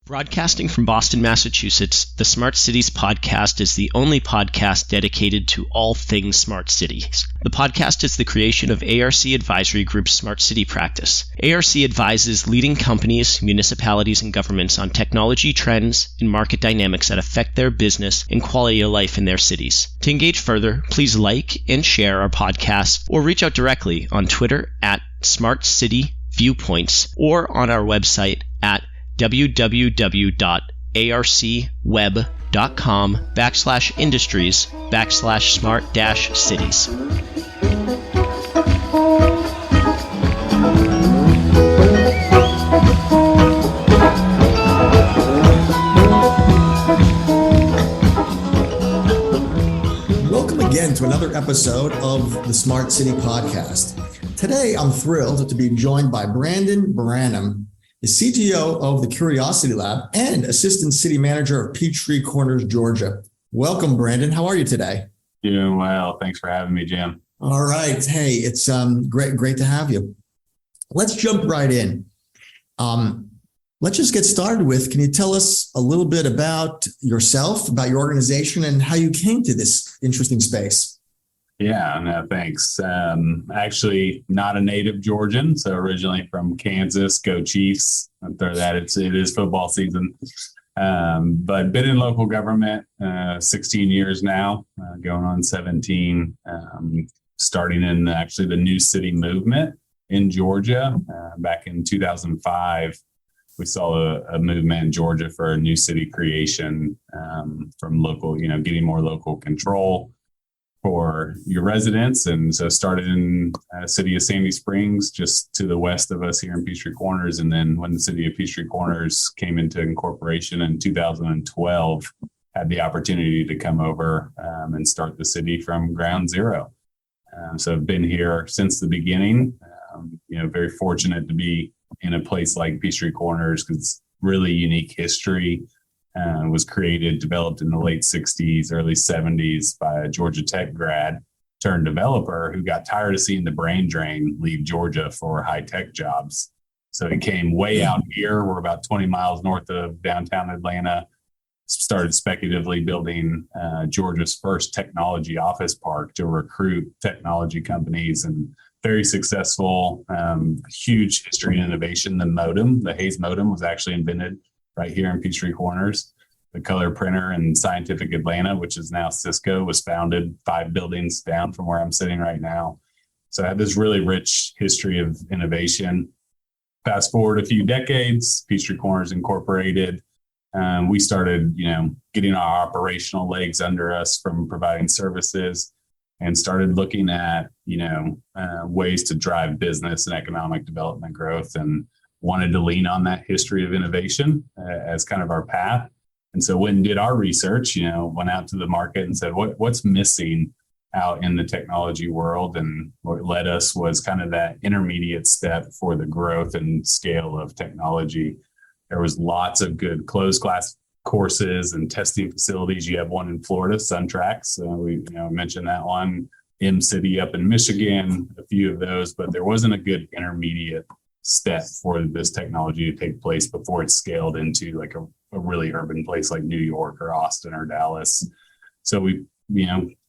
Broadcasting from Boston, Massachusetts, the Smart Cities podcast is the only podcast dedicated to all things smart cities. The podcast is the creation of ARC Advisory Group's Smart City practice. ARC advises leading companies, municipalities, and governments on technology trends and market dynamics that affect their business and quality of life in their cities. To engage further, please like and share our podcast or reach out directly on Twitter at Smart City Viewpoints or on our website at www.arcweb.com/industries/smart-cities. Welcome again to another episode of the Smart City Podcast. Today, I'm thrilled to be joined by Brandon Branham, the CTO of the Curiosity Lab and Assistant City Manager of Peachtree Corners, Georgia. Welcome, Brandon. How are you today? Doing well. Thanks for having me, Jim. All right. Hey, it's great to have you. Let's jump right in. Let's just get started with, can you tell us a little bit about yourself, about your organization, and how you came to this interesting space? Yeah, no, thanks. Actually, not a native Georgian, so originally from Kansas. Go Chiefs! After that, it is football season. But been in local government 16 years now, going on 17. Starting in actually the new city movement in Georgia back in 2005. We saw a movement in Georgia for a new city creation from local, getting more local control for your residents. And so started in city of Sandy Springs, just to the west of us here in Peachtree Corners. And then when the city of Peachtree Corners came into incorporation in 2012, had the opportunity to come over and start the city from ground zero. So I've been here since the beginning, very fortunate to be in a place like Peachtree Corners because it's really unique history. Was developed in the late 60s, early 70s by a Georgia Tech grad turned developer who got tired of seeing the brain drain leave Georgia for high-tech jobs. So he came way out here. We're about 20 miles north of downtown Atlanta, started speculatively building Georgia's first technology office park to recruit technology companies, and very successful, huge history and innovation. The Hayes modem was actually invented right here in Peachtree Corners. The color printer in Scientific Atlanta, which is now Cisco, was founded 5 buildings down from where I'm sitting right now. So I have this really rich history of innovation. Fast forward a few decades, Peachtree Corners Incorporated. We started, getting our operational legs under us from providing services and started looking at, ways to drive business and economic development growth, and wanted to lean on that history of innovation as kind of our path. And so when did our research, went out to the market and said, what's missing out in the technology world? And what led us was kind of that intermediate step for the growth and scale of technology. There was lots of good closed class courses and testing facilities. You have one in Florida, SunTrax. We mentioned that one. M-City up in Michigan, a few of those, but there wasn't a good intermediate step for this technology to take place before it scaled into like a really urban place like New York or Austin or Dallas. So we,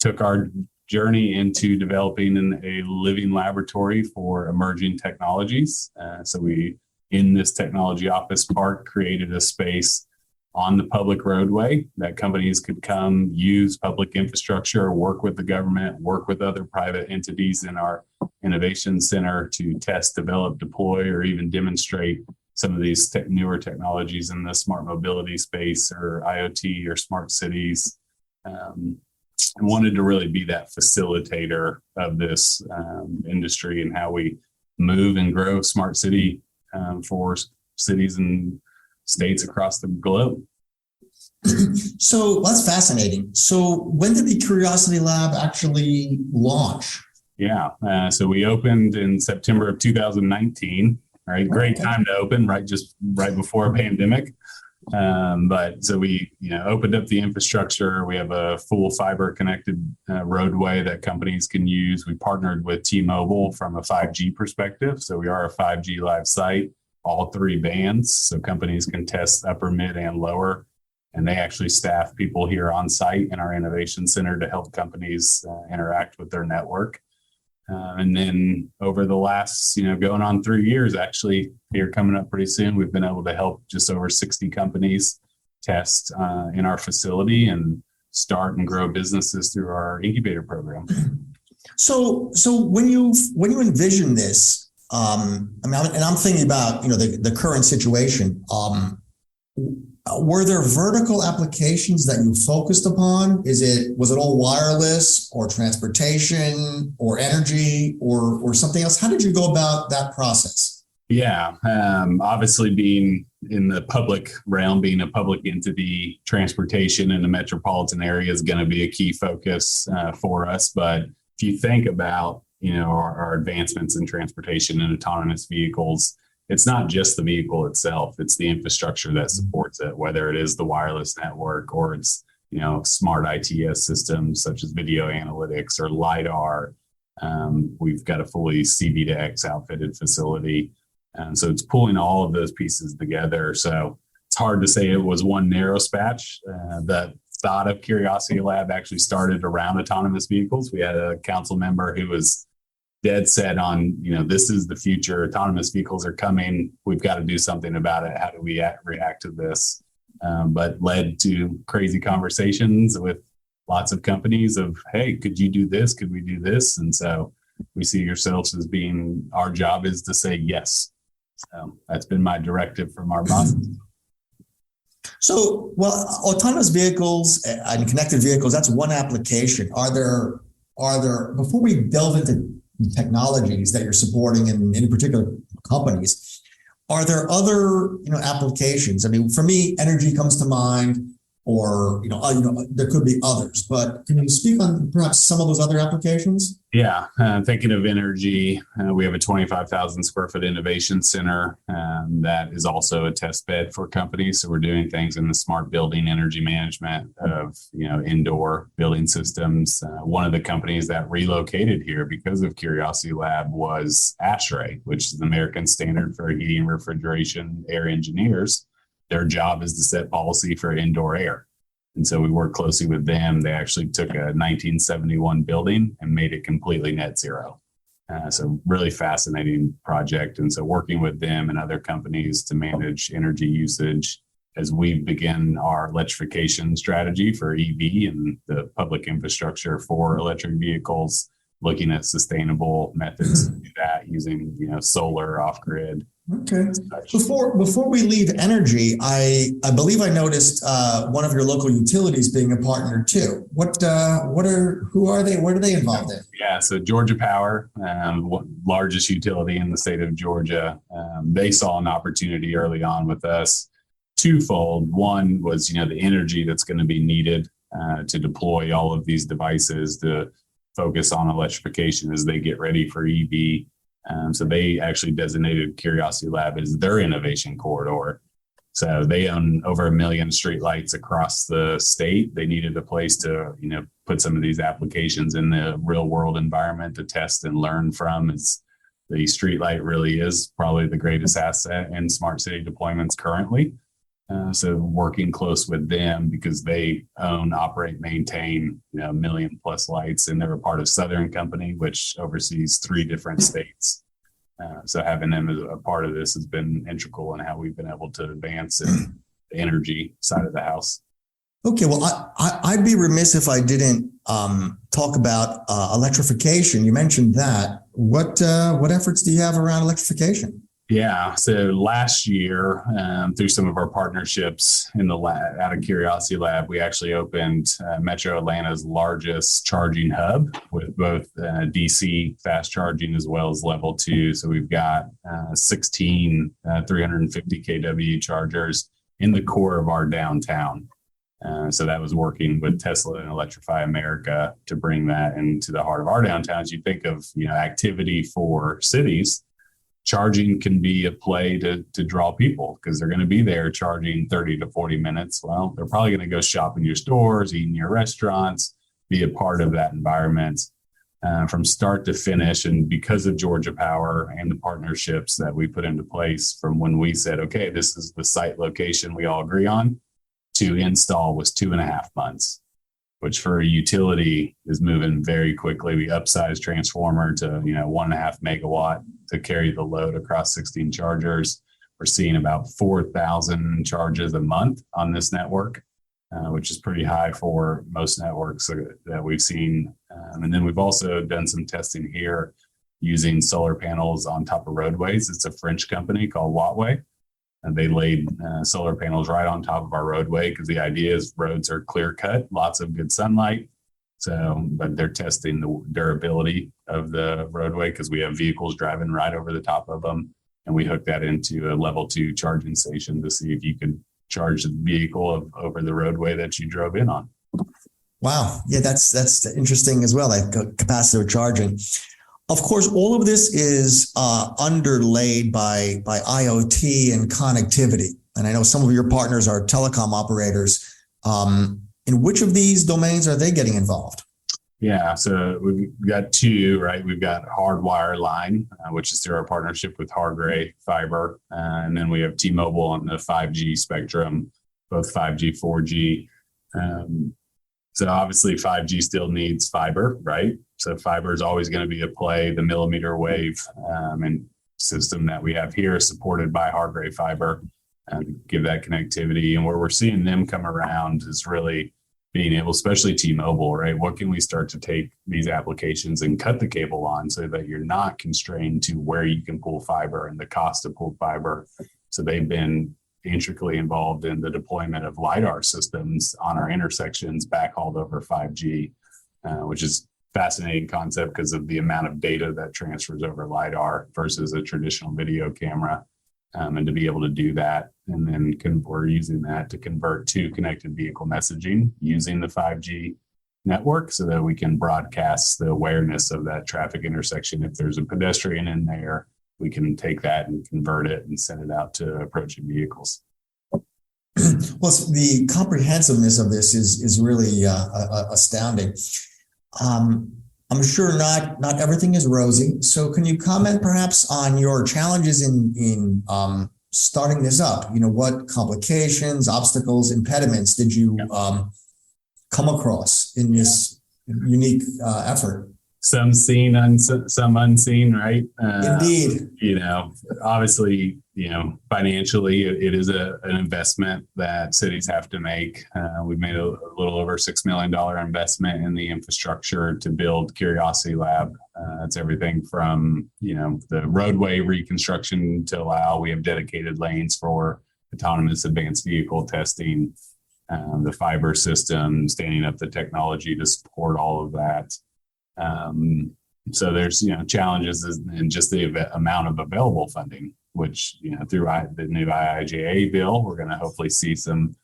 took our journey into developing a living laboratory for emerging technologies. So we, in this technology office park, created a space on the public roadway that companies could come use public infrastructure, work with the government, work with other private entities in our innovation center to test, develop, deploy, or even demonstrate some of these newer technologies in the smart mobility space or IoT or smart cities. And wanted to really be that facilitator of this industry and how we move and grow smart city for cities and states across the globe. So that's fascinating. So when did the Curiosity Lab actually launch? Yeah, so we opened in September of 2019. Right, great time to open, right before a pandemic. But so we, opened up the infrastructure. We have a full fiber connected roadway that companies can use. We partnered with T-Mobile from a 5G perspective. So we are a 5G live site. all three bands. So companies can test upper, mid, and lower. And they actually staff people here on site in our innovation center to help companies interact with their network. And then over the last, going on 3 years, actually here coming up pretty soon, we've been able to help just over 60 companies test in our facility and start and grow businesses through our incubator program. So when you envision this, I'm thinking about, the current situation, were there vertical applications that you focused upon? Was it all wireless or transportation or energy or something else? How did you go about that process? Yeah, obviously being in the public realm, being a public entity, transportation in the metropolitan area is going to be a key focus for us. But if you think about, our advancements in transportation and autonomous vehicles, it's not just the vehicle itself, it's the infrastructure that supports it, whether it is the wireless network or it's, smart ITS systems such as video analytics or LiDAR. We've got a fully CV2X outfitted facility. And so it's pulling all of those pieces together. So it's hard to say it was one narrow patch. The thought of Curiosity Lab actually started around autonomous vehicles. We had a council member who was dead set on, this is the future. Autonomous vehicles are coming. We've got to do something about it. How do we react to this? But led to crazy conversations with lots of companies of, hey, could you do this? Could we do this? And so we see ourselves as being, our job is to say yes. So that's been my directive from our bosses. So, autonomous vehicles and connected vehicles, that's one application. Are there, before we delve into technologies that you're supporting in any particular companies, are there other, applications? I mean, for me, energy comes to mind, or, there could be others, but can you speak on perhaps some of those other applications? Yeah. Thinking of energy, we have a 25,000 square foot innovation center that is also a test bed for companies. So we're doing things in the smart building energy management of, indoor building systems. One of the companies that relocated here because of Curiosity Lab was ASHRAE, which is the American Standard for Heating, Refrigeration, Air Engineers. Their job is to set policy for indoor air. And so we worked closely with them. They actually took a 1971 building and made it completely net zero. So really fascinating project. And so working with them and other companies to manage energy usage as we begin our electrification strategy for EV and the public infrastructure for electric vehicles, looking at sustainable methods to do that using, solar off grid. Okay. Before we leave energy, I believe I noticed one of your local utilities being a partner too. Who are they? What are they involved in? Yeah, so Georgia Power, largest utility in the state of Georgia, they saw an opportunity early on with us, twofold. One was, the energy that's going to be needed to deploy all of these devices to focus on electrification as they get ready for EV. So they actually designated Curiosity Lab as their innovation corridor. So they own over 1 million streetlights across the state. They needed a place to, put some of these applications in the real world environment to test and learn from. The streetlight really is probably the greatest asset in smart city deployments currently. So working close with them because they own, operate, maintain, 1 million plus lights, and they're a part of Southern Company, which oversees 3 different states. So having them as a part of this has been integral in how we've been able to advance in the energy side of the house. Okay, well, I'd be remiss if I didn't talk about electrification. You mentioned that. What efforts do you have around electrification? Yeah. So last year, through some of our partnerships in the lab, out of Curiosity Lab, we actually opened Metro Atlanta's largest charging hub with both DC fast charging as well as level 2. So we've got 16 350 kW chargers in the core of our downtown. So that was working with Tesla and Electrify America to bring that into the heart of our downtown. As you think of, activity for cities, charging can be a play to draw people because they're going to be there charging 30 to 40 minutes. Well, they're probably going to go shop in your stores, eat in your restaurants, be a part of that environment. from start to finish. And because of Georgia Power and the partnerships that we put into place from when we said, okay, this is the site location we all agree on, to install was 2.5 months, which for a utility is moving very quickly. We upsized transformer to 1.5 megawatt to carry the load across 16 chargers. We're seeing about 4,000 charges a month on this network, which is pretty high for most networks that we've seen. And then we've also done some testing here using solar panels on top of roadways. It's a French company called Wattway, and they laid solar panels right on top of our roadway because the idea is roads are clear cut, lots of good sunlight. But they're testing the durability of the roadway because we have vehicles driving right over the top of them. And we hooked that into a level 2 charging station to see if you could charge the vehicle over the roadway that you drove in on. Wow. Yeah, that's interesting as well, like capacitor charging. Of course, all of this is underlaid by IoT and connectivity. And I know some of your partners are telecom operators. In which of these domains are they getting involved? Yeah, so we've got two, right? We've got Hardwire Line, which is through our partnership with Hargray Fiber. And then we have T-Mobile on the 5G spectrum, both 5G, 4G. So obviously 5G still needs fiber, right? So fiber is always going to be a play. The millimeter wave and system that we have here is supported by Hargray Fiber and give that connectivity. And where we're seeing them come around is really being able, especially T-Mobile, right? What can we start to take these applications and cut the cable on so that you're not constrained to where you can pull fiber and the cost of pulled fiber? So they've been intricately involved in the deployment of LiDAR systems on our intersections backhauled over 5G, which is fascinating concept because of the amount of data that transfers over LiDAR versus a traditional video camera. And to be able to do that, and then we're using that to convert to connected vehicle messaging using the 5G network so that we can broadcast the awareness of that traffic intersection. If there's a pedestrian in there, we can take that and convert it and send it out to approaching vehicles. Well, the comprehensiveness of this is really astounding. I'm sure not everything is rosy. So can you comment perhaps on your challenges in starting this up? What complications, obstacles, impediments did you come across in this unique effort? Some seen, some unseen, right? Indeed. Obviously, financially, it is an investment that cities have to make. We've made a little over $6 million investment in the infrastructure to build Curiosity Lab. It's everything from, the roadway reconstruction to allow, we have dedicated lanes for autonomous advanced vehicle testing, the fiber system, standing up the technology to support all of that. So there's, challenges in just the amount of available funding, which, through the new IIJA bill, we're going to hopefully see some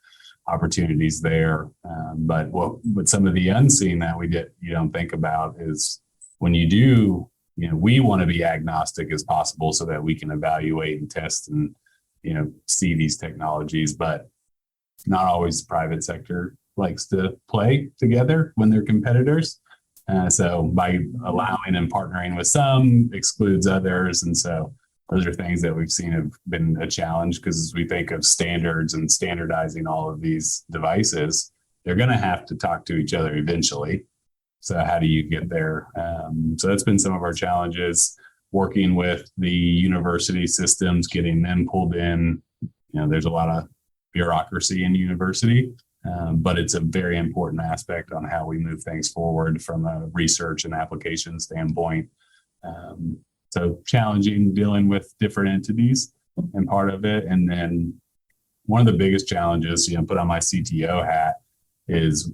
opportunities there. But what some of the unseen that you don't think about is when you do, we want to be agnostic as possible so that we can evaluate and test and, see these technologies, but not always the private sector likes to play together when they're competitors. So by allowing and partnering with some excludes others. And so those are things that we've seen have been a challenge because as we think of standards and standardizing all of these devices, they're going to have to talk to each other eventually. So how do you get there? So that's been some of our challenges, working with the university systems, getting them pulled in. There's a lot of bureaucracy in university. But it's a very important aspect on how we move things forward from a research and application standpoint. So challenging dealing with different entities and part of it. And then one of the biggest challenges, put on my CTO hat, is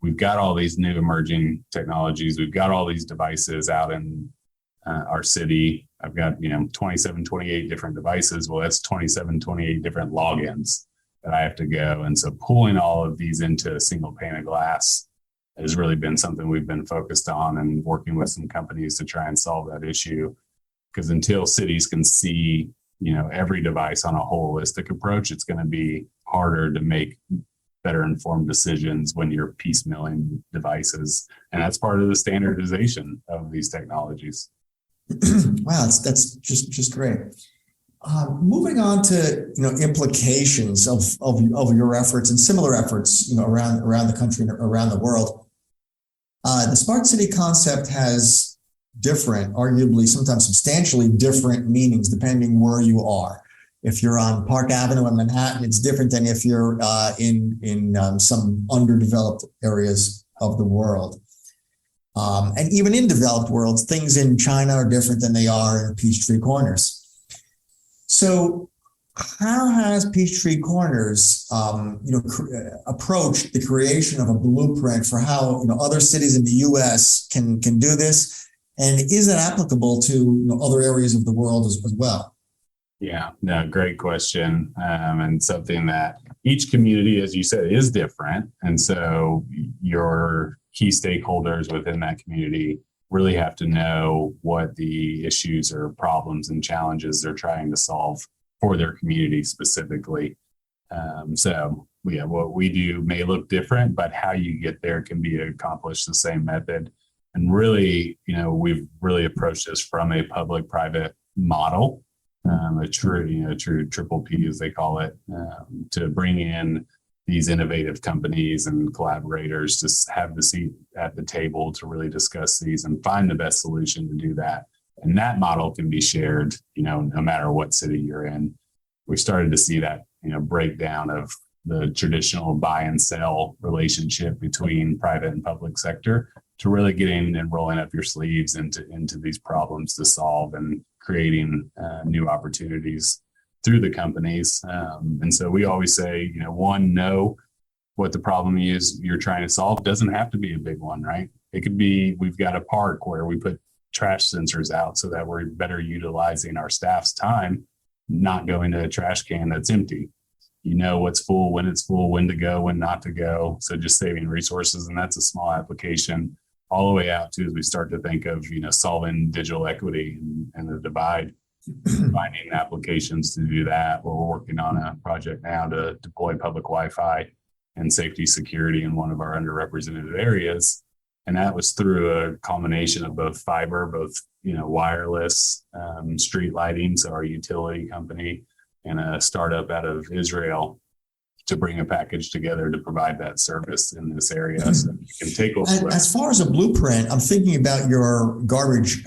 we've got all these new emerging technologies. We've got all these devices out in our city. I've got, 27, 28 different devices. Well, that's 27, 28 different logins that I have to go. And so pulling all of these into a single pane of glass has really been something we've been focused on and working with some companies to try and solve that issue. Because until cities can see, every device on a holistic approach, it's going to be harder to make better informed decisions when you're piecemealing devices. And that's part of the standardization of these technologies. Wow, that's just great. Moving on to implications of your efforts and similar efforts around the country and around the world. The smart city concept has different, arguably sometimes substantially different meanings depending where you are. If you're on Park Avenue in Manhattan, it's different than if you're in some underdeveloped areas of the world. And even in developed worlds, things in China are different than they are in Peachtree Corners. So how has Peachtree Corners, approached the creation of a blueprint for how other cities in the U.S. can do this? And is that applicable to other areas of the world as well? Yeah, no, great question. And something that each community, as you said, is different. And so your key stakeholders within that community really have to know what the issues or problems and challenges they're trying to solve for their community specifically. What we do may look different, but how you get there can be accomplished the same method. And really, we've really approached this from a public-private model. A true triple P, as they call it, to bring in these innovative companies and collaborators to have the seat at the table to really discuss these and find the best solution to do that. And that model can be shared, no matter what city you're in. We started to see that, breakdown of the traditional buy and sell relationship between private and public sector to really getting and rolling up your sleeves into these problems to solve and creating new opportunities through the companies. And so we always say, know what the problem is you're trying to solve. It doesn't have to be a big one, right? It could be, we've got a park where we put trash sensors out so that we're better utilizing our staff's time, not going to a trash can that's empty. What's full, when it's full, when to go, when not to go. So just saving resources. And that's a small application all the way out to as we start to think of, solving digital equity and the divide, finding applications to do that. We're working on a project now to deploy public Wi-Fi and safety security in one of our underrepresented areas. And that was through a combination of both fiber, wireless, street lighting, so our utility company, and a startup out of Israel to bring a package together to provide that service in this area. So you can take as far as a blueprint, I'm thinking about your garbage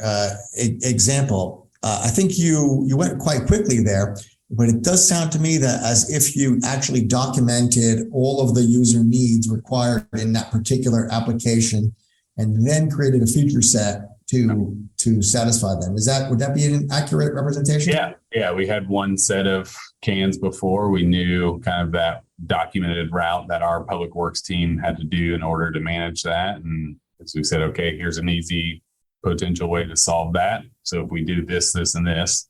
example. I think you went quite quickly there, but it does sound to me that as if you actually documented all of the user needs required in that particular application and then created a feature set to satisfy them. Would that be an accurate representation? Yeah. We had one set of cans before. We knew kind of that documented route that our public works team had to do in order to manage that. And as we said, okay, here's an easy potential way to solve that. So if we do this, this, and this,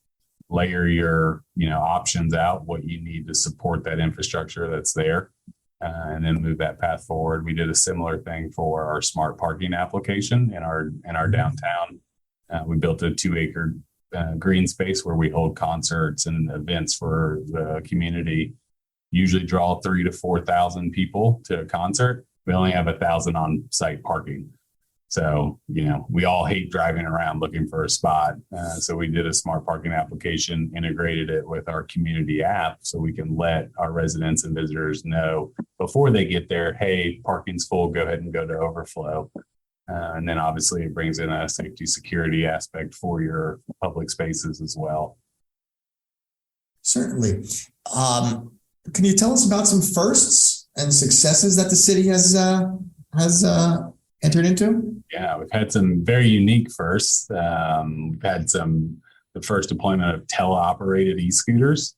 layer your options out, what you need to support that infrastructure that's there, and then move that path forward. We did a similar thing for our smart parking application in our downtown. We built a 2-acre green space where we hold concerts and events for the community. Usually draw 3,000 to 4,000 people to a concert. We only have 1,000 on site parking. So, we all hate driving around looking for a spot. So we did a smart parking application, integrated it with our community app so we can let our residents and visitors know before they get there, hey, parking's full, go ahead and go to overflow. And then obviously it brings in a safety security aspect for your public spaces as well. Certainly. Can you tell us about some firsts and successes that the city has entered into? Yeah, we've had some very unique firsts. We've had the first deployment of teleoperated e-scooters.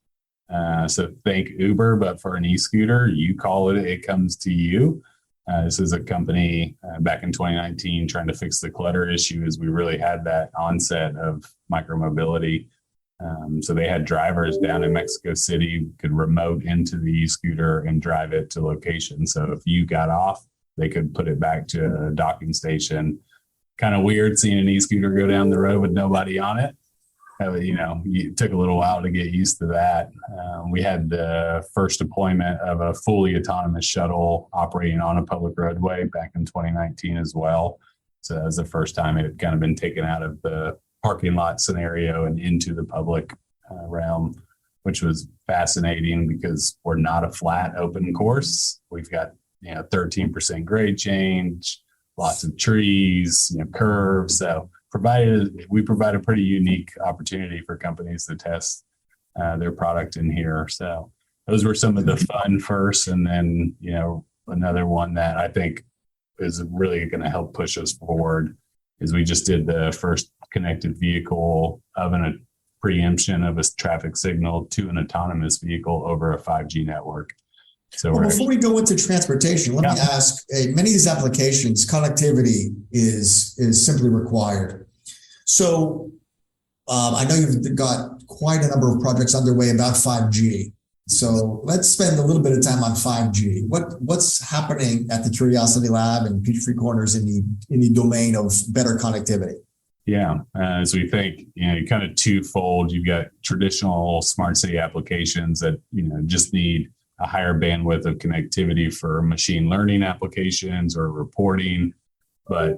So think Uber, but for an e-scooter, you call it, it comes to you. This is a company back in 2019 trying to fix the clutter issue as we really had that onset of micromobility. So they had drivers down in Mexico City could remote into the e-scooter and drive it to location. So if you got off, they could put it back to a docking station. Kind of weird seeing an e-scooter go down the road with nobody on it. it took a little while to get used to that. We had the first deployment of a fully autonomous shuttle operating on a public roadway back in 2019 as well. So that was the first time it had kind of been taken out of the parking lot scenario and into the public realm, which was fascinating because we're not a flat open course. We've got 13% grade change, lots of trees, curves. So we provide a pretty unique opportunity for companies to test their product in here. So those were some of the fun first, and then another one that I think is really going to help push us forward is we just did the first connected vehicle of a preemption of a traffic signal to an autonomous vehicle over a 5G network. So before we go into transportation, let me ask, many of these applications, connectivity is simply required. So I know you've got quite a number of projects underway about 5G. So let's spend a little bit of time on 5G. What's happening at the Curiosity Lab and Peachtree Corners in the domain of better connectivity? Yeah, as we think, kind of twofold. You've got traditional smart city applications that just need a higher bandwidth of connectivity for machine learning applications or reporting, but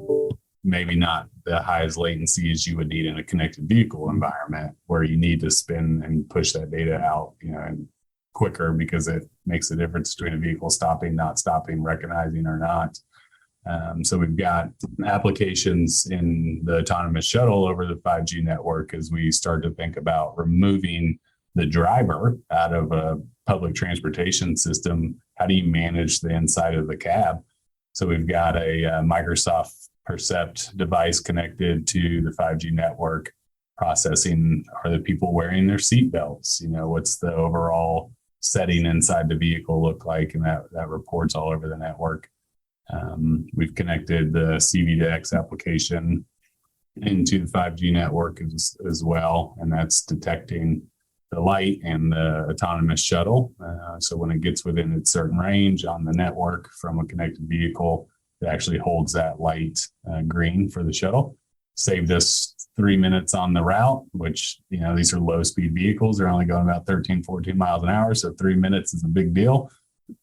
maybe not the highest latency as you would need in a connected vehicle environment where you need to spin and push that data out, and quicker because it makes the difference between a vehicle stopping, not stopping, recognizing or not. So we've got applications in the autonomous shuttle over the 5G network as we start to think about removing the driver out of a public transportation system. How do you manage the inside of the cab? So we've got a Microsoft Percept device connected to the 5G network, processing, are the people wearing their seat belts? What's the overall setting inside the vehicle look like? And that reports all over the network. We've connected the CV2X application into the 5G network as well, and that's detecting the light and the autonomous shuttle. So when it gets within its certain range on the network from a connected vehicle, it actually holds that light green for the shuttle. Saved us 3 minutes on the route, which, these are low speed vehicles. They're only going about 13, 14 miles an hour. So 3 minutes is a big deal.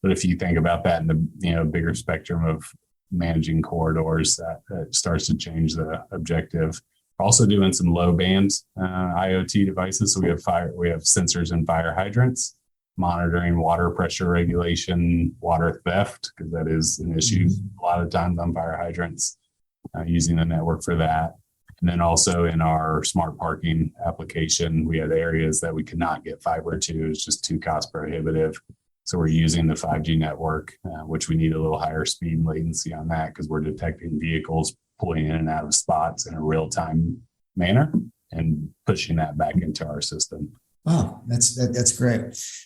But if you think about that in the bigger spectrum of managing corridors, that starts to change the objective. We're also doing some low band IoT devices. So we have sensors in fire hydrants, monitoring water pressure regulation, water theft, because that is an issue a lot of times on fire hydrants, using the network for that. And then also in our smart parking application, we had areas that we could not get fiber to. It's just too cost prohibitive. So we're using the 5G network, which we need a little higher speed and latency on that because we're detecting vehicles pulling in and out of spots in a real-time manner and pushing that back into our system. Wow, that's great.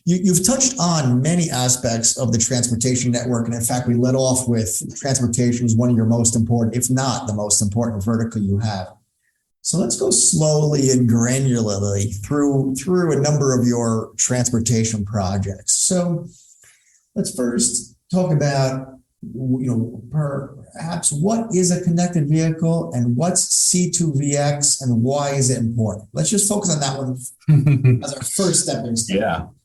You've touched on many aspects of the transportation network. And in fact, we led off with transportation is one of your most important, if not the most important vertical you have. So let's go slowly and granularly through a number of your transportation projects. So let's first talk about, perhaps what is a connected vehicle and what's C2VX and why is it important? Let's just focus on that one as our first stepping stone.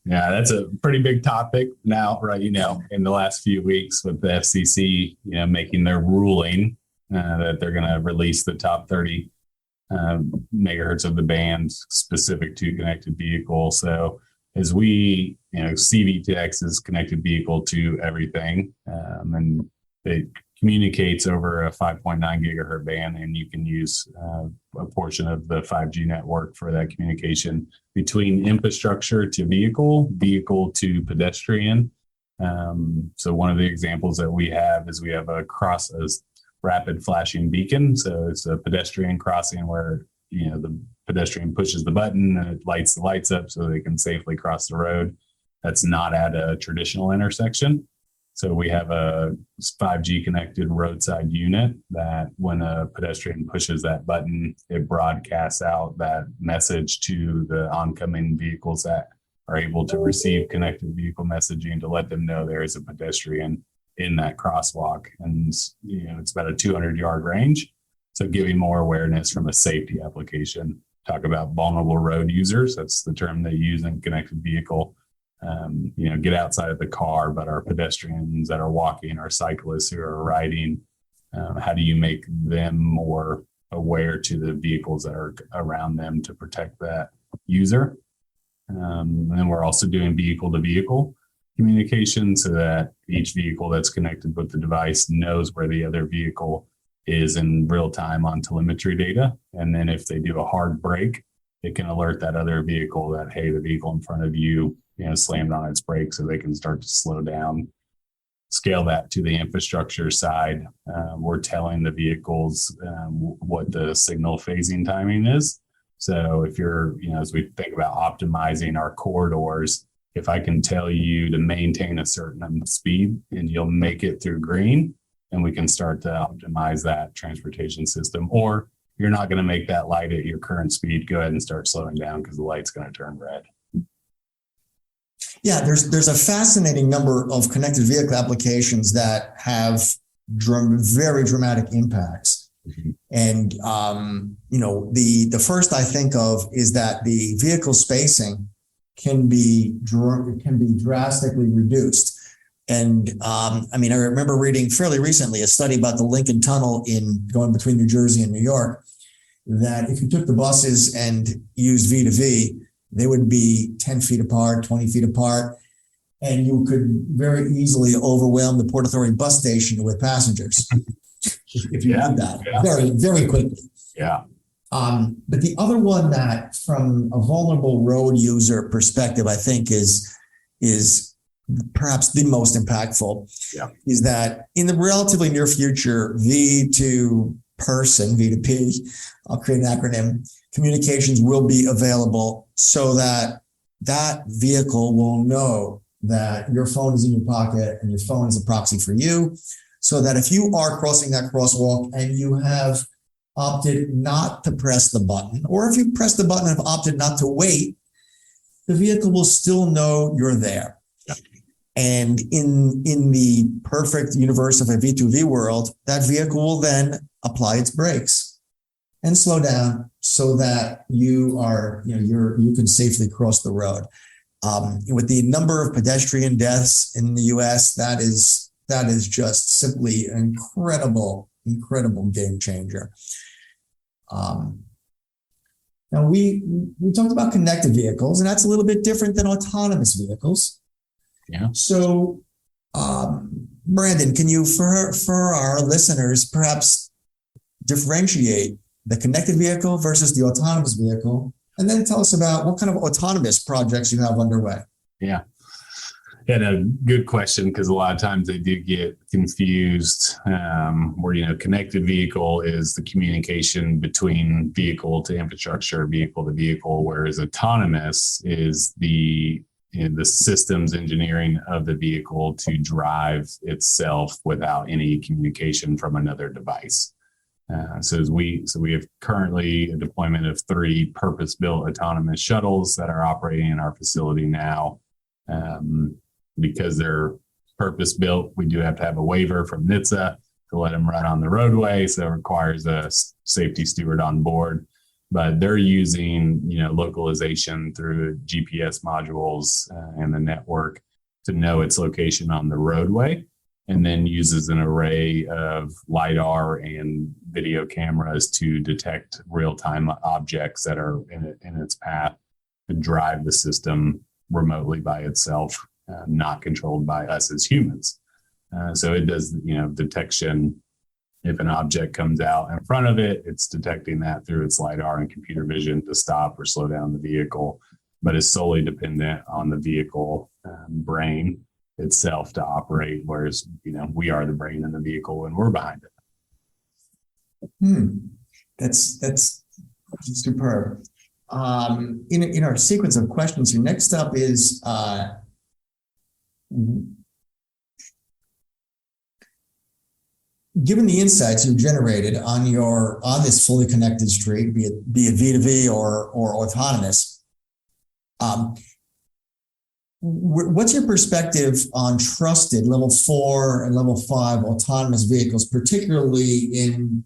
Yeah, that's a pretty big topic now, right? In the last few weeks with the FCC, making their ruling that they're going to release the top 30 megahertz of the band specific to connected vehicles. So as we, CV2X is connected vehicle to everything, and it communicates over a 5.9 gigahertz band, and you can use a portion of the 5G network for that communication between infrastructure to vehicle to pedestrian. So one of the examples that we have is we have a rapid flashing beacon. So it's a pedestrian crossing where, the pedestrian pushes the button and it lights the lights up so they can safely cross the road. That's not at a traditional intersection. So we have a 5G connected roadside unit that when a pedestrian pushes that button, it broadcasts out that message to the oncoming vehicles that are able to receive connected vehicle messaging to let them know there is a pedestrian in that crosswalk. And, it's about a 200-yard range. So giving more awareness from a safety application. talk about vulnerable road users. That's the term they use in connected vehicle. Get outside of the car, but our pedestrians that are walking, our cyclists who are riding, how do you make them more aware to the vehicles that are around them to protect that user? And then we're also doing vehicle to vehicle communication so that each vehicle that's connected with the device knows where the other vehicle is in real time on telemetry data. And then if they do a hard brake, it can alert that other vehicle that, hey, the vehicle in front of you, slammed on its brakes, so they can start to slow down. Scale that to the infrastructure side. We're telling the vehicles what the signal phasing timing is. So if you're, as we think about optimizing our corridors, if I can tell you to maintain a certain speed and you'll make it through green, and we can start to optimize that transportation system. Or you're not going to make that light at your current speed, go ahead and start slowing down because the light's going to turn red. Yeah, there's a fascinating number of connected vehicle applications that have very dramatic impacts. Mm-hmm. And the first I think of is that the vehicle spacing can be drastically reduced. And I remember reading fairly recently a study about the Lincoln Tunnel going between New Jersey and New York, that if you took the buses and used V to V, they would be 10 feet apart, 20 feet apart, and you could very easily overwhelm the Port Authority bus station with passengers if you did that very, very quickly. Yeah. But the other one that, from a vulnerable road user perspective, I think is perhaps the most impactful, is that in the relatively near future, V2P, I'll create an acronym, communications will be available so that that vehicle will know that your phone is in your pocket and your phone is a proxy for you, so that if you are crossing that crosswalk and you have opted not to press the button, or if you press the button and have opted not to wait, the vehicle will still know you're there. And in the perfect universe of a V2V world, that vehicle will then apply its brakes and slow down so that you can safely cross the road. With the number of pedestrian deaths in the U.S., that is just simply an incredible game changer. Now we talked about connected vehicles, and that's a little bit different than autonomous vehicles. Yeah. So, Brandon, can you, for our listeners, perhaps differentiate the connected vehicle versus the autonomous vehicle, and then tell us about what kind of autonomous projects you have underway? Yeah. And a good question, because a lot of times they do get confused. Where connected vehicle is the communication between vehicle to infrastructure, vehicle to vehicle, whereas autonomous is the systems engineering of the vehicle to drive itself without any communication from another device. So we have currently a deployment of 3 purpose-built autonomous shuttles that are operating in our facility now. Because they're purpose-built, we do have to have a waiver from NHTSA to let them run on the roadway. So it requires a safety steward on board. But they're using, localization through GPS modules and the network to know its location on the roadway, and then uses an array of LiDAR and video cameras to detect real-time objects that are in its path and drive the system remotely by itself, not controlled by us as humans. So it does, detection. If an object comes out in front of it, it's detecting that through its LiDAR and computer vision to stop or slow down the vehicle, but is solely dependent on the vehicle brain itself to operate, whereas, we are the brain in the vehicle when we're behind it. That's superb. In our sequence of questions here, next up is given the insights you've generated on this fully connected street, be it V2V or autonomous, what's your perspective on trusted level 4 and level 5 autonomous vehicles, particularly in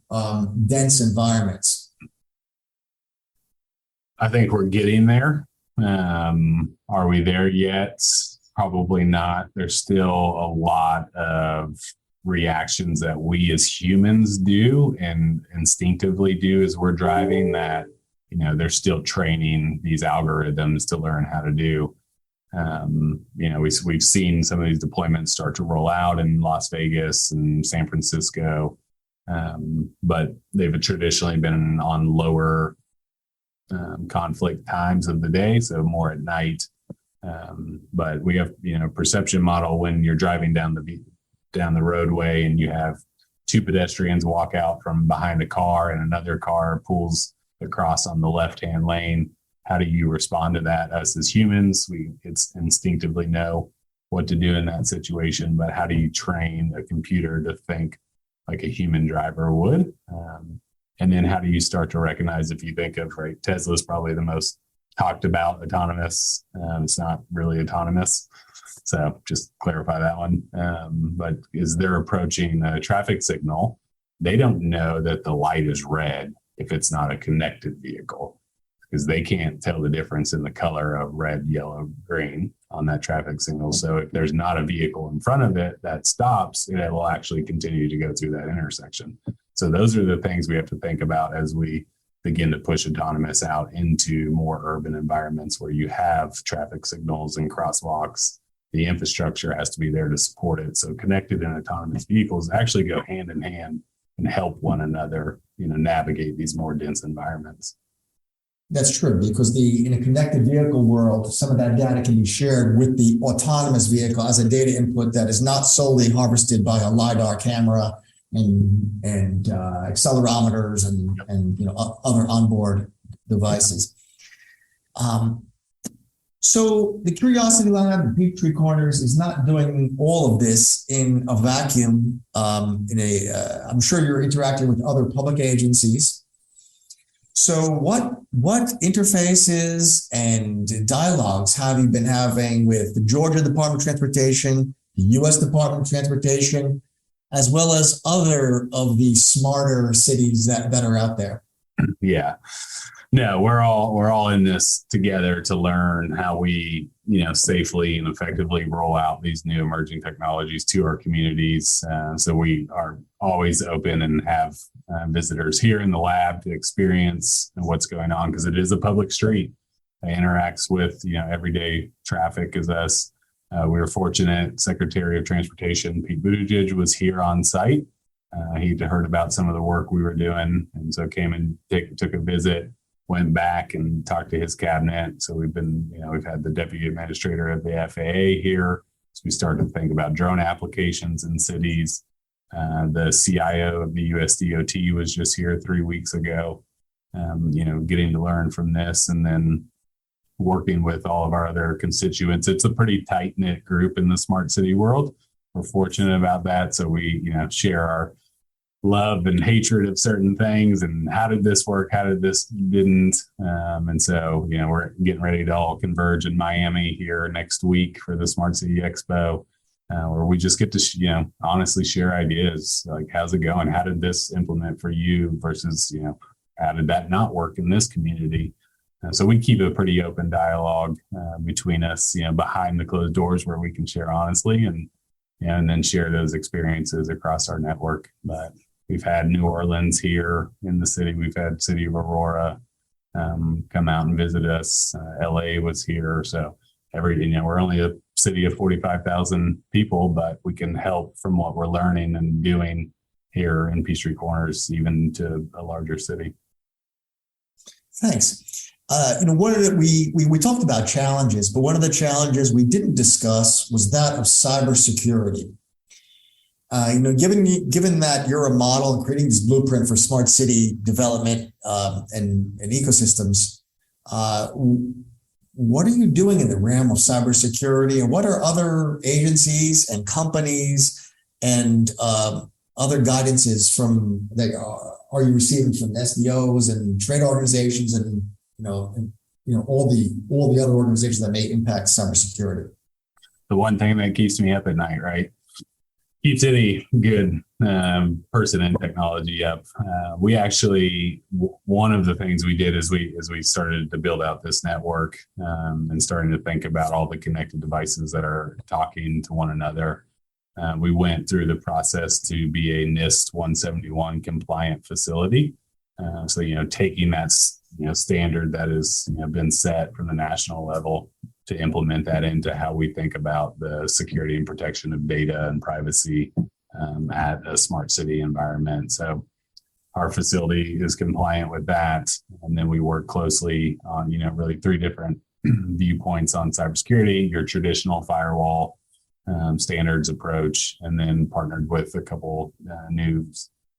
dense environments? I think we're getting there. Are we there yet? Probably not. There's still a lot of reactions that we as humans do and instinctively do as we're driving that, they're still training these algorithms to learn how to do. We've seen some of these deployments start to roll out in Las Vegas and San Francisco, but they've traditionally been on lower conflict times of the day, so more at night. But we have, perception model when you're driving down the roadway and you have two pedestrians walk out from behind a car and another car pulls across on the left-hand lane. How do you respond to that? Us as humans, we instinctively know what to do in that situation, but how do you train a computer to think like a human driver would? And then how do you start to recognize, if you think of, right, Tesla's probably the most talked about autonomous. It's not really autonomous. So just clarify that one. But as they're approaching a traffic signal, they don't know that the light is red if it's not a connected vehicle, because they can't tell the difference in the color of red, yellow, green on that traffic signal. So if there's not a vehicle in front of it that stops, it will actually continue to go through that intersection. So those are the things we have to think about as we begin to push autonomous out into more urban environments where you have traffic signals and crosswalks. The infrastructure has to be there to support it. So connected and autonomous vehicles actually go hand in hand and help one another, navigate these more dense environments. That's true, because in a connected vehicle world, some of that data can be shared with the autonomous vehicle as a data input that is not solely harvested by a LiDAR camera and accelerometers and other onboard devices. So the Curiosity Lab, the Peachtree Corners, is not doing all of this in a vacuum. I'm sure you're interacting with other public agencies. So what interfaces and dialogues have you been having with the Georgia Department of Transportation, the U.S. Department of Transportation, as well as other of the smarter cities that are out there? Yeah. No, we're all in this together to learn how we, safely and effectively roll out these new emerging technologies to our communities. So we are always open and have visitors here in the lab to experience what's going on, because it is a public street. It interacts with, everyday traffic as us. We were fortunate. Secretary of Transportation Pete Buttigieg was here on site. He'd heard about some of the work we were doing, and so came and took a visit. Went back and talked to his cabinet. So we've had the deputy administrator of the FAA here. So we started to think about drone applications in cities. The CIO of the USDOT was just here 3 weeks ago, getting to learn from this and then working with all of our other constituents. It's a pretty tight-knit group in the smart city world. We're fortunate about that. So we, share our love and hatred of certain things, and how did this work, how did this didn't, and so we're getting ready to all converge in Miami here next week for the Smart City Expo, where we just get to honestly share ideas, like how's it going, how did this implement for you versus how did that not work in this community. So we keep a pretty open dialogue between us, behind the closed doors, where we can share honestly and then share those experiences across our network. But we've had New Orleans here in the city. We've had City of Aurora come out and visit us. LA was here. So we're only a city of 45,000 people, but we can help from what we're learning and doing here in Peachtree Corners, even to a larger city. Thanks. One of we talked about challenges, but one of the challenges we didn't discuss was that of cybersecurity. Given that you're a model and creating this blueprint for smart city development and ecosystems, what are you doing in the realm of cybersecurity, and what are other agencies and companies and other guidances are you receiving from SDOs and trade organizations and all the other organizations that may impact cybersecurity? The one thing that keeps me up at night, right? keeps any good person in technology up. We actually, one of the things we did is we started to build out this network and starting to think about all the connected devices that are talking to one another. We went through the process to be a NIST 171 compliant facility. So, taking that, standard that has been set from the national level to implement that into how we think about the security and protection of data and privacy at a smart city environment. So our facility is compliant with that. And then we work closely on, really three different viewpoints on cybersecurity, your traditional firewall standards approach, and then partnered with a couple new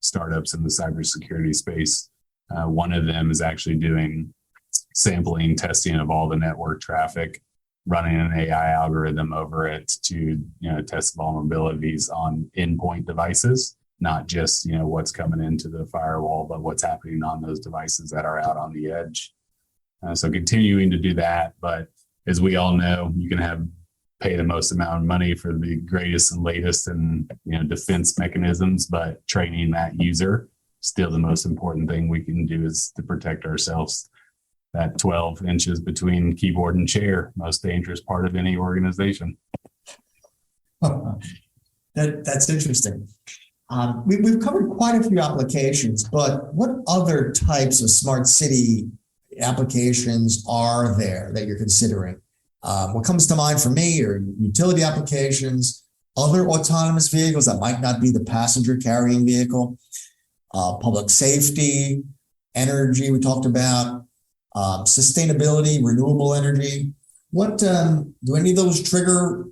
startups in the cybersecurity space. One of them is actually doing sampling testing of all the network traffic, running an AI algorithm over it to test vulnerabilities on endpoint devices, not just what's coming into the firewall, but what's happening on those devices that are out on the edge. So continuing to do that, but as we all know, you can pay the most amount of money for the greatest and latest and defense mechanisms, but training that user, still the most important thing we can do is to protect ourselves. That 12 inches between keyboard and chair, most dangerous part of any organization. That's interesting. We've covered quite a few applications, but what other types of smart city applications are there that you're considering? What comes to mind for me are utility applications, other autonomous vehicles that might not be the passenger carrying vehicle, public safety, energy we talked about, sustainability, renewable energy. What do any of those trigger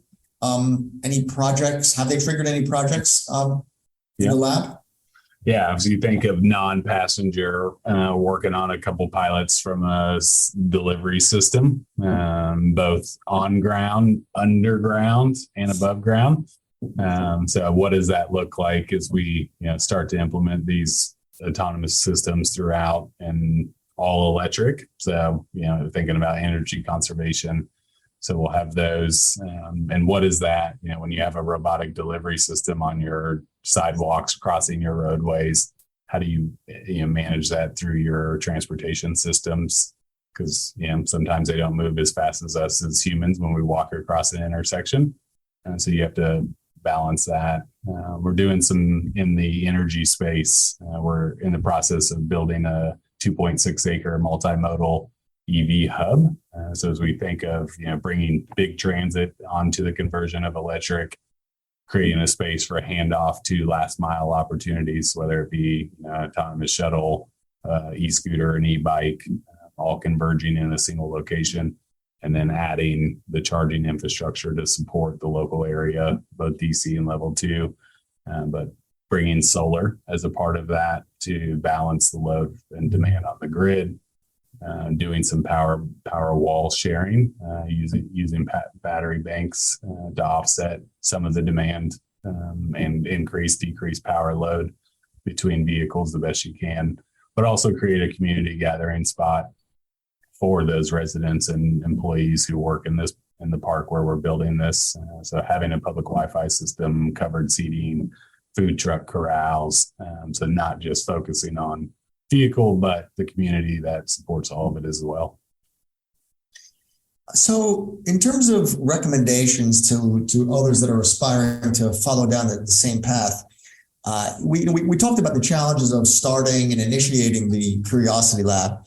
any projects? Have they triggered any projects in the lab? Yeah, so you think of non-passenger, working on a couple pilots from a delivery system, both on ground, underground, and above ground. So what does that look like as we start to implement these autonomous systems throughout and all electric? So, thinking about energy conservation. So we'll have those. And what is that? When you have a robotic delivery system on your sidewalks crossing your roadways, how do you, manage that through your transportation systems? Because, sometimes they don't move as fast as us as humans when we walk across an intersection. And so you have to balance that. We're doing some in the energy space. We're in the process of building a 2.6 acre multimodal EV hub. So as we think of bringing big transit onto the conversion of electric, creating a space for a handoff to last mile opportunities, whether it be autonomous shuttle, e-scooter, and e-bike, all converging in a single location, and then adding the charging infrastructure to support the local area, both DC and level 2, but bringing solar as a part of that to balance the load and demand on the grid. Doing some power wall sharing, using battery banks to offset some of the demand and decrease power load between vehicles the best you can, but also create a community gathering spot for those residents and employees who work in the park where we're building this. So having a public Wi-Fi system, covered seating, food truck corrals, so not just focusing on vehicle, but the community that supports all of it as well. So in terms of recommendations to others that are aspiring to follow down the same path, we talked about the challenges of starting and initiating the Curiosity Lab,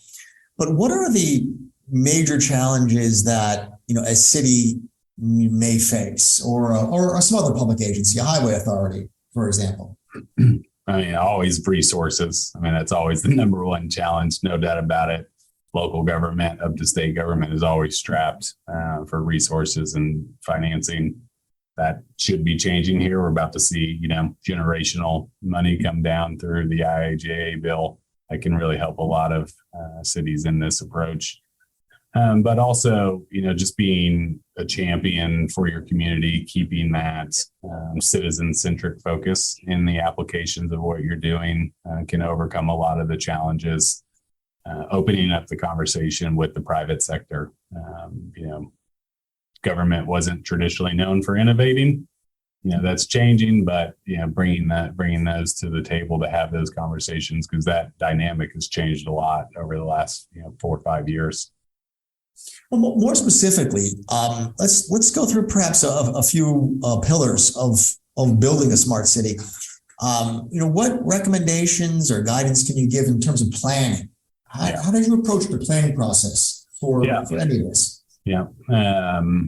but what are the major challenges that a city may face, or some other public agency, a highway authority, for example? Always resources. That's always the number one challenge, no doubt about it. Local government up to state government is always strapped for resources and financing. That should be changing here. We're about to see, generational money come down through the IIJA bill that can really help a lot of cities in this approach. But also, just being a champion for your community, keeping that citizen-centric focus in the applications of what you're doing can overcome a lot of the challenges. Opening up the conversation with the private sector. Government wasn't traditionally known for innovating. that's changing, but bringing those to the table to have those conversations, because that dynamic has changed a lot over the last 4 or 5 years. Well, more specifically, let's go through perhaps a few pillars of building a smart city. What recommendations or guidance can you give in terms of planning? How did you approach the planning process for any of this? Yeah.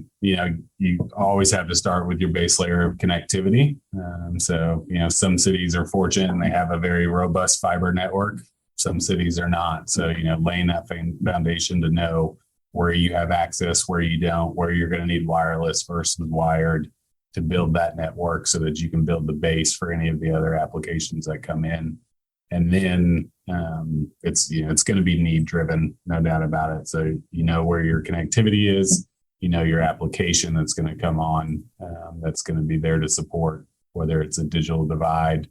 You always have to start with your base layer of connectivity. Some cities are fortunate and they have a very robust fiber network. Some cities are not. So, laying that foundation to know where you have access, where you don't, where you're going to need wireless versus wired to build that network so that you can build the base for any of the other applications that come in. And then it's going to be need driven, no doubt about it. So where your connectivity is, your application that's going to come on, that's going to be there to support, whether it's a digital divide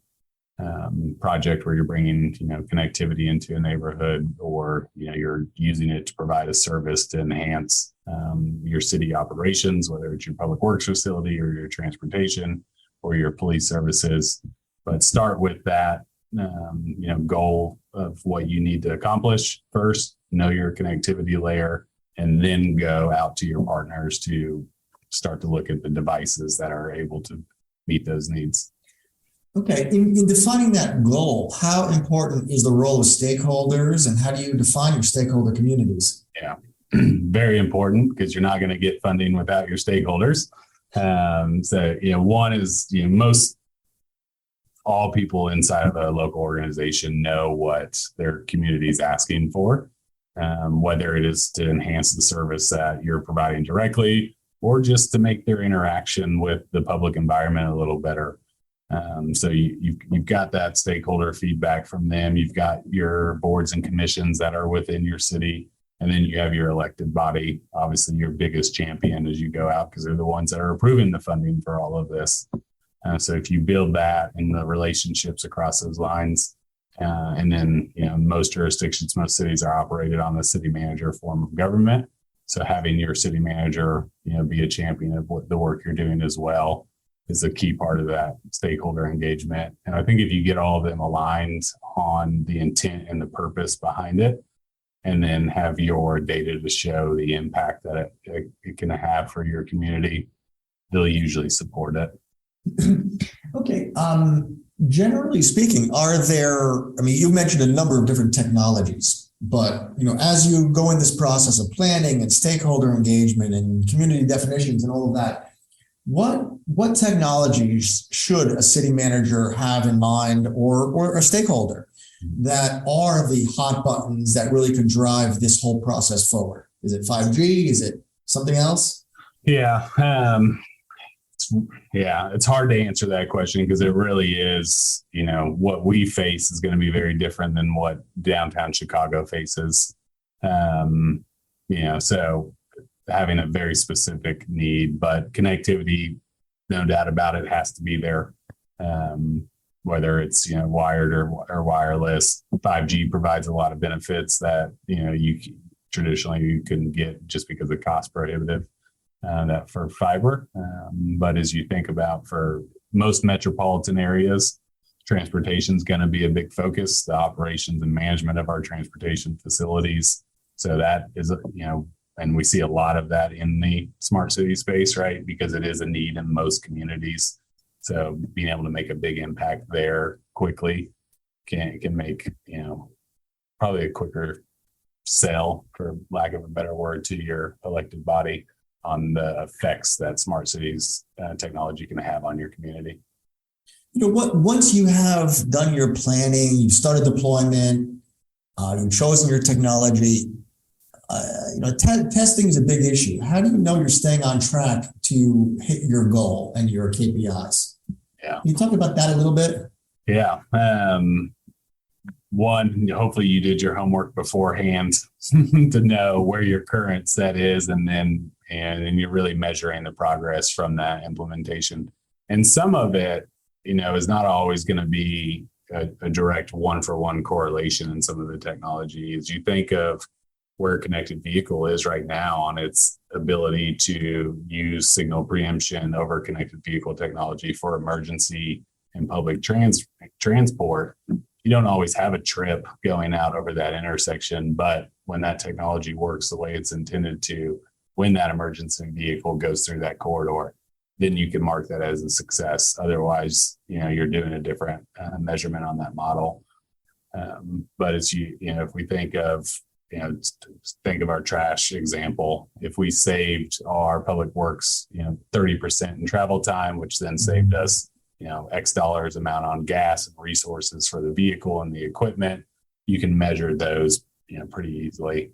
project where you're bringing connectivity into a neighborhood, or you're using it to provide a service to enhance your city operations, whether it's your public works facility or your transportation or your police services. But start with that goal of what you need to accomplish first, know your connectivity layer, and then go out to your partners to start to look at the devices that are able to meet those needs. Okay. In defining that goal, how important is the role of stakeholders, and how do you define your stakeholder communities? Yeah, very important, because you're not going to get funding without your stakeholders. One is, most all people inside of a local organization know what their community is asking for, whether it is to enhance the service that you're providing directly, or just to make their interaction with the public environment a little better. So you've got that stakeholder feedback from them. You've got your boards and commissions that are within your city, and then you have your elected body, obviously your biggest champion as you go out, because they're the ones that are approving the funding for all of this. So if you build that and the relationships across those lines, and then, most jurisdictions, most cities are operated on the city manager form of government. So having your city manager, be a champion of what the work you're doing as well is a key part of that stakeholder engagement. And I think if you get all of them aligned on the intent and the purpose behind it, and then have your data to show the impact that it can have for your community, they'll usually support it. Okay. Generally speaking, you mentioned a number of different technologies, but, as you go in this process of planning and stakeholder engagement and community definitions and all of that, what technologies should a city manager have in mind, or a stakeholder, that are the hot buttons that really could drive this whole process forward? Is it 5G? Is it something else? Yeah. It's hard to answer that question, because it really is, what we face is going to be very different than what downtown Chicago faces. So having a very specific need, but connectivity, no doubt about it, has to be there. Whether it's, wired or wireless. 5G provides a lot of benefits that, you couldn't get just because of cost prohibitive. That for fiber. But as you think about, for most metropolitan areas, transportation is going to be a big focus, the operations and management of our transportation facilities. So that is, and we see a lot of that in the smart city space, right? Because it is a need in most communities. So being able to make a big impact there quickly can make, probably a quicker sell, for lack of a better word, to your elected body on the effects that smart cities technology can have on your community. Once you have done your planning, you've started deployment, you've chosen your technology, testing is a big issue. How do you know you're staying on track to hit your goal and your KPIs? Yeah. Can you talk about that a little bit? Yeah. One, hopefully you did your homework beforehand to know where your current set is, and then you're really measuring the progress from that implementation. And some of it, is not always going to be a direct one-for-one correlation in some of the technologies. You think of, where a connected vehicle is right now on its ability to use signal preemption over connected vehicle technology for emergency and public transport. You don't always have a trip going out over that intersection, but when that technology works the way it's intended to, when that emergency vehicle goes through that corridor, then you can mark that as a success. Otherwise, you're doing a different measurement on that model. But it's, if we think of our trash example, if we saved our public works, 30% in travel time, which then saved us, X dollars amount on gas and resources for the vehicle and the equipment, you can measure those, pretty easily.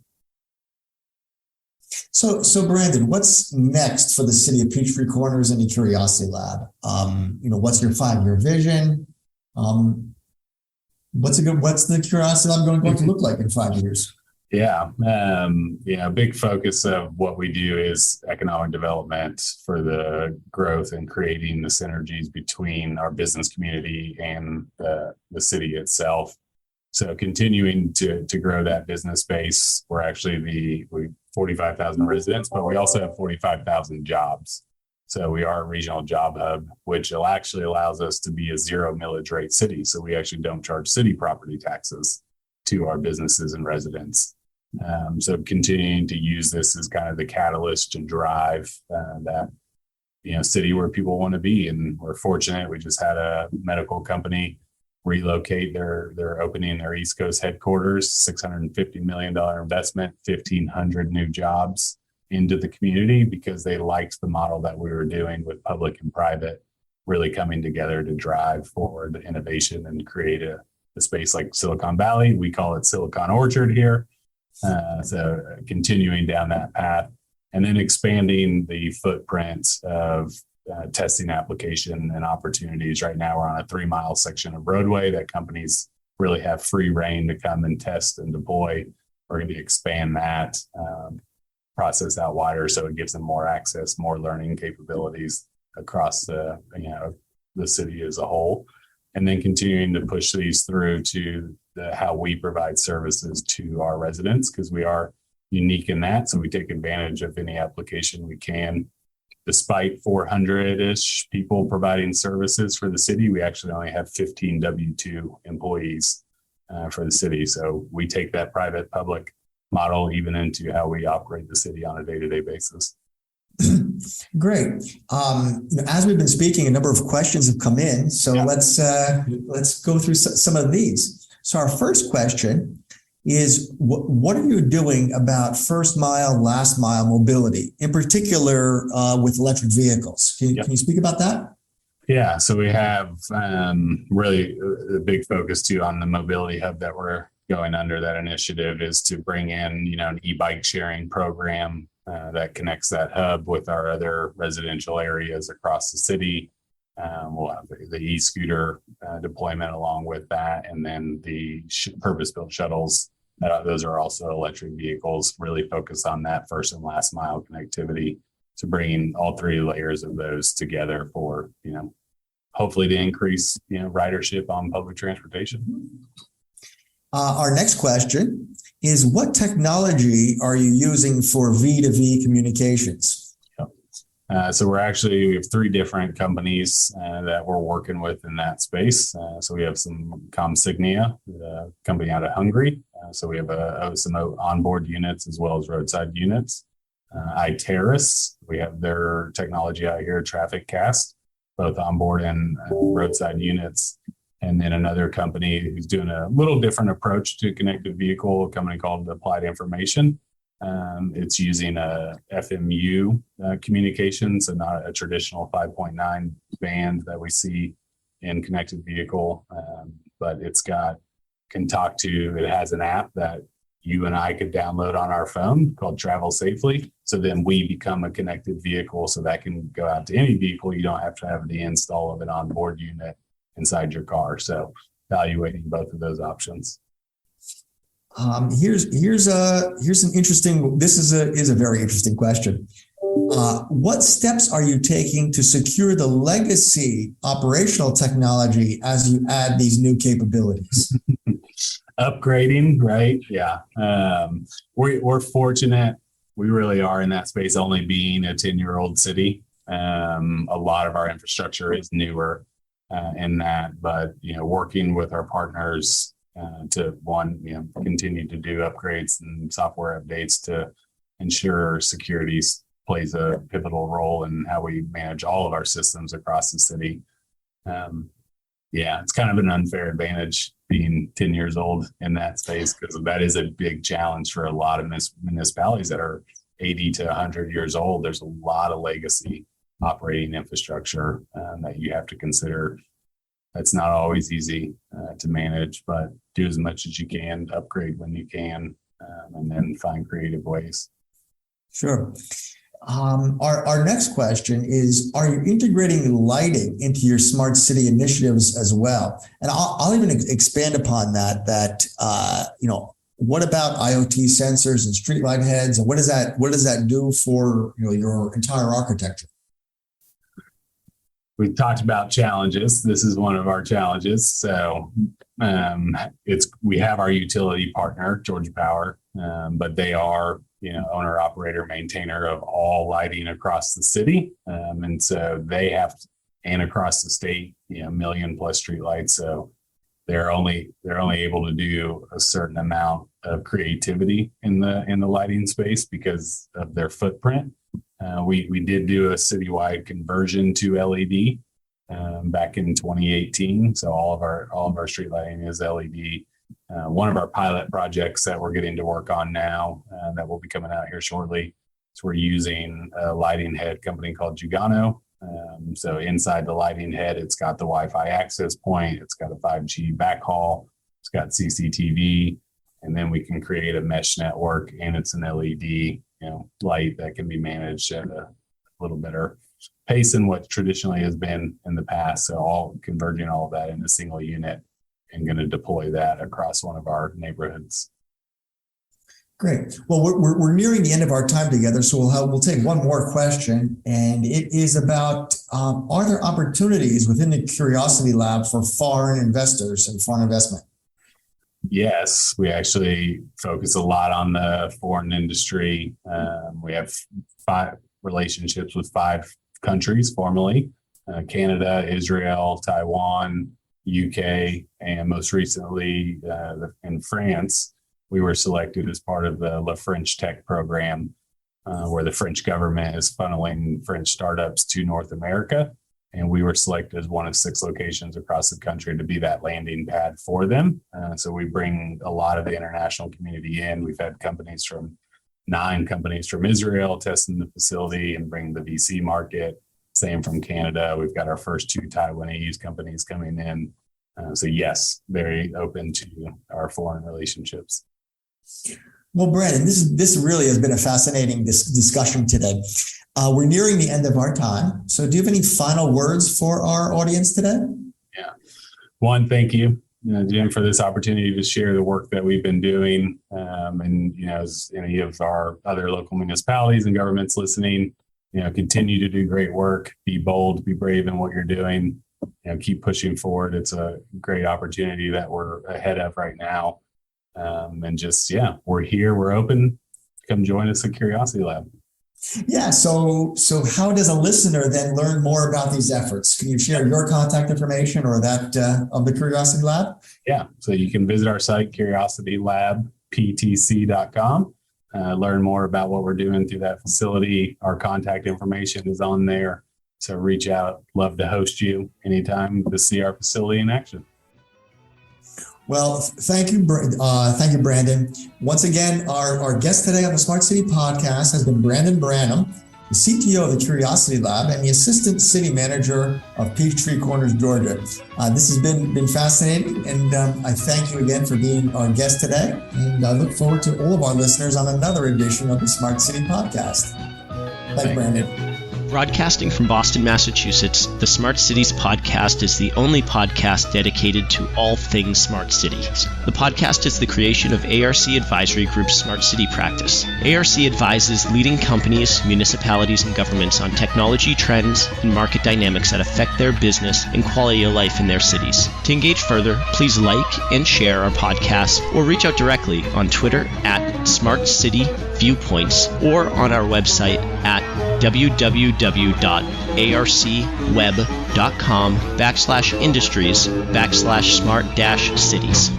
So Brandon, what's next for the city of Peachtree Corners and the Curiosity Lab? What's your 5-year vision? What's the Curiosity Lab going to look like in 5 years? Yeah. A big focus of what we do is economic development for the growth and creating the synergies between our business community and the city itself. So continuing to grow that business base. We're actually we 45,000 residents, but we also have 45,000 jobs. So we are a regional job hub, which actually allows us to be a zero millage rate city. So we actually don't charge city property taxes to our businesses and residents. So continuing to use this as kind of the catalyst to drive that city where people want to be. And we're fortunate. We just had a medical company relocate. They're opening their East Coast headquarters, $650 million investment, 1,500 new jobs into the community because they liked the model that we were doing with public and private really coming together to drive forward innovation and create a space like Silicon Valley. We call it Silicon Orchard here. So continuing down that path and then expanding the footprint of testing application and opportunities. Right now, we're on a 3-mile section of roadway that companies really have free reign to come and test and deploy. We're going to expand that process out wider so it gives them more access, more learning capabilities across the city as a whole. And then continuing to push these through to how we provide services to our residents, because we are unique in that. So we take advantage of any application we can. Despite 400-ish people providing services for the city, we actually only have 15 W-2 employees for the city. So we take that private-public model even into how we operate the city on a day-to-day basis. Great. As we've been speaking, a number of questions have come in. So let's go through some of these. So our first question is, what are you doing about first mile, last mile mobility, in particular with electric vehicles? Can you speak about that? Yeah, so we have really a big focus too on the mobility hub that we're going under. That initiative is to bring in, an e-bike sharing program that connects that hub with our other residential areas across the city. We'll have the e-scooter deployment along with that, and then the purpose-built shuttles. Those are also electric vehicles, really focus on that first and last mile connectivity to bringing all 3 layers of those together for, hopefully to increase, ridership on public transportation. Our next question is, what technology are you using for V2V communications? So we have 3 different companies that we're working with in that space. So we have some Comsignia, the company out of Hungary. So we have some onboard units as well as roadside units. iTerrace, we have their technology out here, Traffic Cast, both onboard and roadside units. And then another company who's doing a little different approach to connected vehicle, a company called Applied Information. It's using a FMU communication, so not a traditional 5.9 band that we see in connected vehicle, but it has an app that you and I could download on our phone called Travel Safely. So then we become a connected vehicle, so that can go out to any vehicle. You don't have to have the install of an onboard unit inside your car. So evaluating both of those options. Here's an interesting. This is a very interesting question. What steps are you taking to secure the legacy operational technology as you add these new capabilities? upgrading, right? Yeah. We're fortunate. We really are in that space, only being a 10-year-old city. A lot of our infrastructure is newer in that, but working with our partners to continue to do upgrades and software updates to ensure security plays a pivotal role in how we manage all of our systems across the city. It's kind of an unfair advantage being 10 years old in that space, because that is a big challenge for a lot of municipalities that are 80 to 100 years old. There's a lot of legacy operating infrastructure that you have to consider. That's not always easy to manage, but do as much as you can, upgrade when you can, and then find creative ways. Sure. Our next question is, are you integrating lighting into your smart city initiatives as well? And I'll even expand upon that, what about IoT sensors and streetlight heads, and what does that do for your entire architecture? We've talked about challenges. This is one of our challenges. So we have our utility partner, Georgia Power, but they are owner, operator, maintainer of all lighting across the city, and so they have and across the state, million plus streetlights. So they're only able to do a certain amount of creativity in the lighting space because of their footprint. We did do a citywide conversion to LED back in 2018. So all of our street lighting is LED. One of our pilot projects that we're getting to work on now that will be coming out here shortly is we're using a lighting head company called Jugano. So inside the lighting head, it's got the Wi-Fi access point, it's got a 5G backhaul, it's got CCTV, and then we can create a mesh network, and it's an LED light that can be managed at a little better pace than what traditionally has been in the past. So all converging all of that in a single unit, and going to deploy that across one of our neighborhoods. Great. Well, we're nearing the end of our time together, so we'll take one more question, and it is about are there opportunities within the Curiosity Lab for foreign investors and foreign investment? Yes, we actually focus a lot on the foreign industry. We have 5 relationships with 5 countries formally: Canada, Israel, Taiwan, UK, and most recently in France. We were selected as part of the La French Tech program, where the French government is funneling French startups to North America. And we were selected as one of 6 locations across the country to be that landing pad for them. So we bring a lot of the international community in. We've had 9 companies from Israel testing the facility and bring the VC market. Same from Canada. We've got our first 2 Taiwanese companies coming in. So yes, very open to our foreign relationships. Well, Brandon, this really has been a fascinating discussion today. We're nearing the end of our time. So do you have any final words for our audience today? Yeah. One, thank you, Jim, for this opportunity to share the work that we've been doing. And, as any of our other local municipalities and governments listening, continue to do great work, be bold, be brave in what you're doing, keep pushing forward. It's a great opportunity that we're ahead of right now. And just, we're here, we're open. Come join us at Curiosity Lab. Yeah. So how does a listener then learn more about these efforts? Can you share your contact information or that of the Curiosity Lab? Yeah. So you can visit our site, curiositylabptc.com. Learn more about what we're doing through that facility. Our contact information is on there. So reach out. Love to host you anytime to see our facility in action. Well, thank you, Brandon. Once again, our guest today on the Smart City Podcast has been Brandon Branham, the CTO of the Curiosity Lab and the Assistant City Manager of Peachtree Corners, Georgia. This has been fascinating, and I thank you again for being our guest today, and I look forward to all of our listeners on another edition of the Smart City Podcast. Thanks, Brandon. Broadcasting from Boston, Massachusetts, the Smart Cities podcast is the only podcast dedicated to all things smart cities. The podcast is the creation of ARC Advisory Group's Smart City practice. ARC advises leading companies, municipalities, and governments on technology trends and market dynamics that affect their business and quality of life in their cities. To engage further, please like and share our podcast or reach out directly on Twitter at Smart City Viewpoints or on our website at www.arcweb.com/industries/smart-cities.